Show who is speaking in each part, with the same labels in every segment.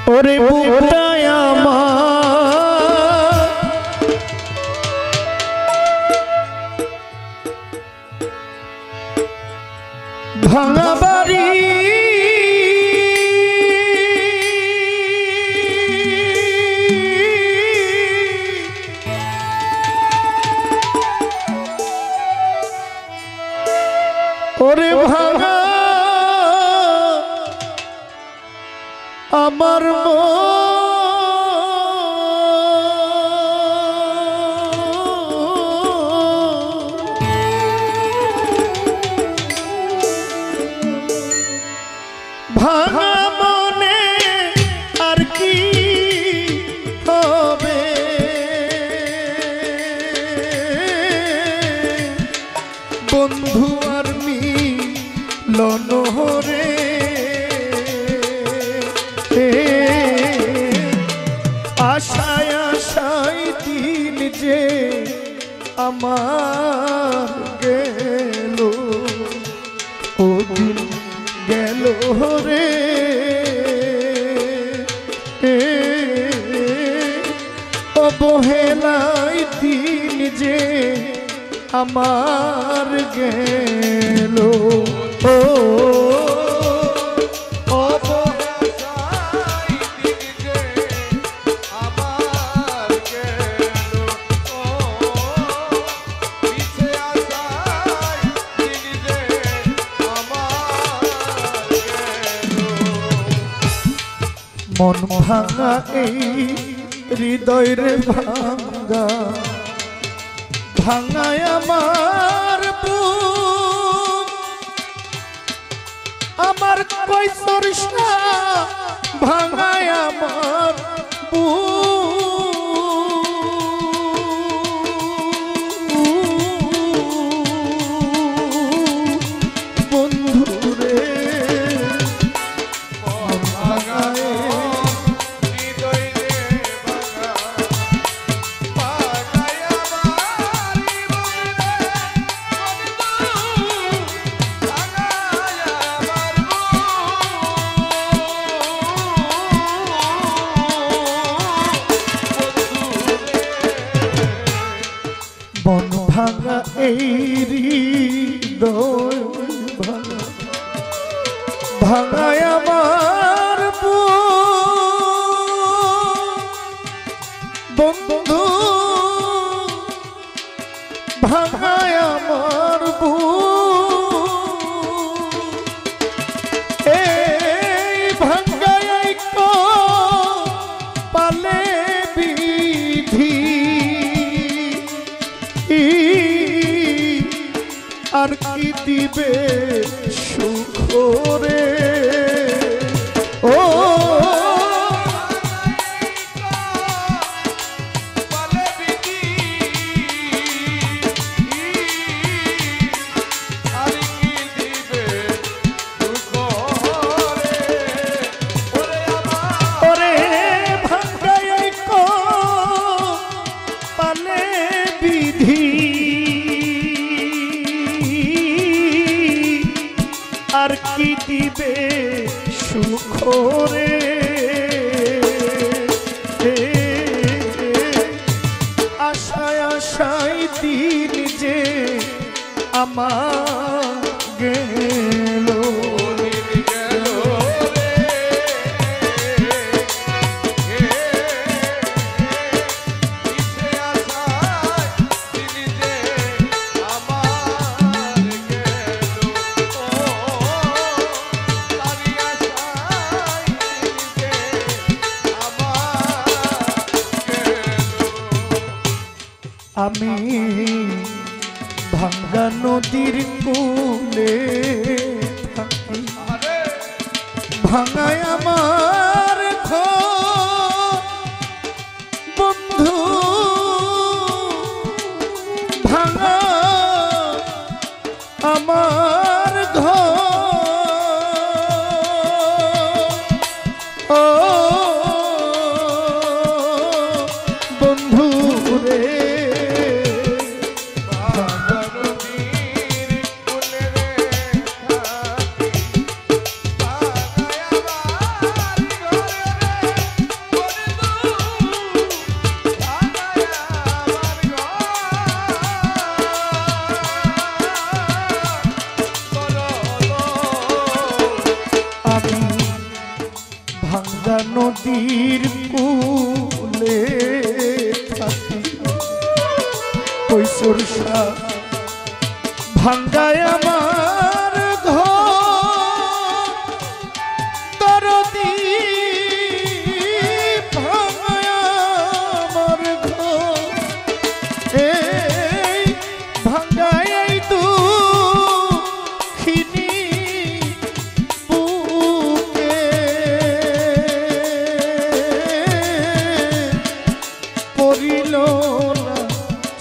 Speaker 1: ওরে বুকটায় আমার ভাঙা বাড়ি ওরে ভাঙা আমার ভাঙা মনে আর কি হবে বন্ধু আর মিলন রে আশায় আশায় দিন যে আমার গেল ও দিন গেল রে অবহেলায় দিন যে আমার গেল ও মন ভাঙা এই হৃদয়ের ভাঙা ভাঙায় আমার বুক আমার কৈশোরসা ভাঙায় আমার মন ভাঙা এই হৃদয় ভাঙা ভাঙায় আমার বন্ধু ভাঙায় আমার এই ভাঙায় পালে বিধি আর কি দিবে সুখ রে ও আর কি দিবে সুখ রে আশায় আশায় দিন যে আমার গেল আমি ভাঙ্গা নদীর কূলে থাকি ভাঙায় আমার ঘর বন্ধু ভাঙা আমার ঘর ও বন্ধু রে ভাঙ্গা নদীর কূলে থাকি কৈশোর সাথ ভাঙ্গায় আমার ঘর দরদি ভাঙ্গায় আমার ঘর এই ভাঙ্গায় দুঃখিনী বুকে পড়িল না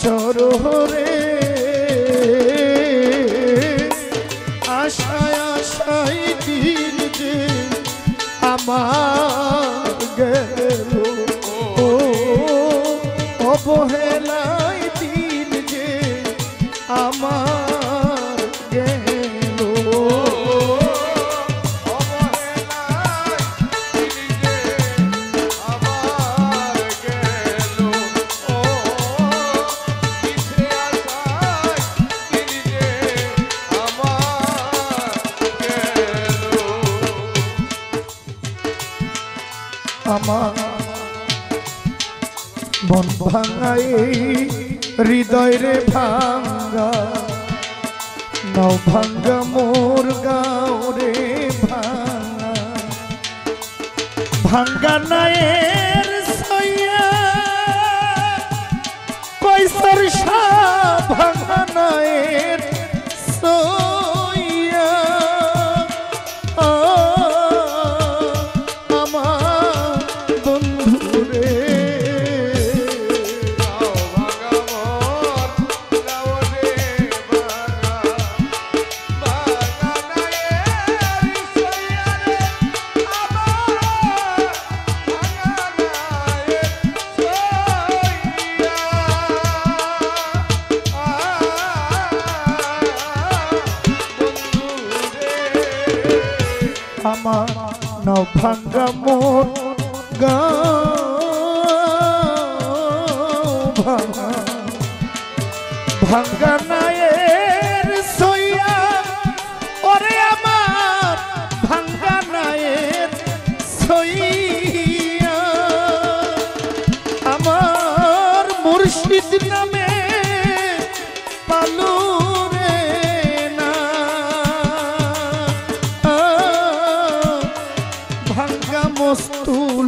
Speaker 1: চরহরে আশায় আশায় দিন যে আমার গেল ও অবহেলায় দিন যে আমার গেল আমার মন ভাঙাই হৃদয় রে ভাঙ্গা নাও ভাঙ্গা মোর গাঁও রে ভাঙ্গা ভাঙ্গা নায়ের সইয়া কৈশোর সাথ ভাঙ্গা নায়ের সইয়া আমার নাও ভাঙ্গা মোর গাঁও ভাঙ্গা ভাঙ্গা নায়ের সইয়া ওরে আমার ভাঙ্গা নায়ের সইয়া আমার মুর্শিদ নামে পালু মস্তুল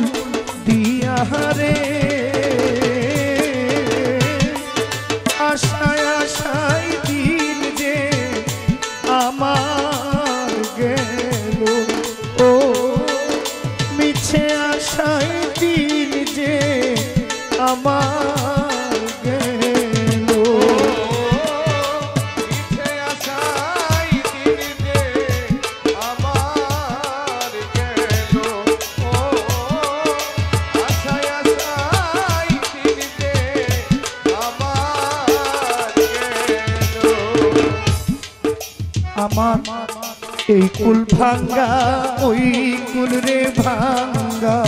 Speaker 1: দিয়া রে আশায় আশায় দিন যে আমার গেল ও মিছে আশায় দিন যে আমার গেল আমার এই কুল ভাঙ্গা ওই কুল রে ভাঙ্গা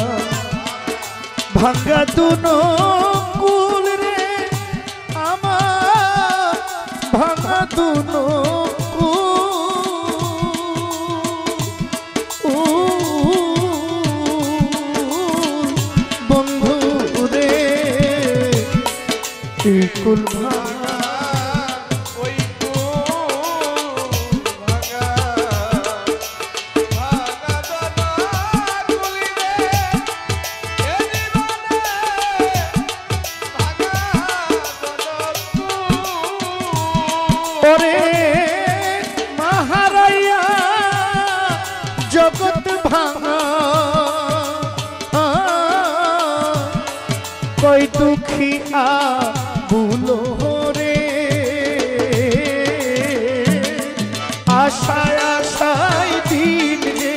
Speaker 1: ভাঙ্গা দুনো কুল রে আমার ভাঙ্গা দুনো বন্ধু রে এই কুল ভাঙ্গা মাহারাইয়া জগৎ ভাঙা কই দুঃখী আবুলো রে আশায় আশায় দিন রে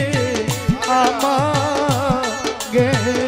Speaker 1: আমার গেল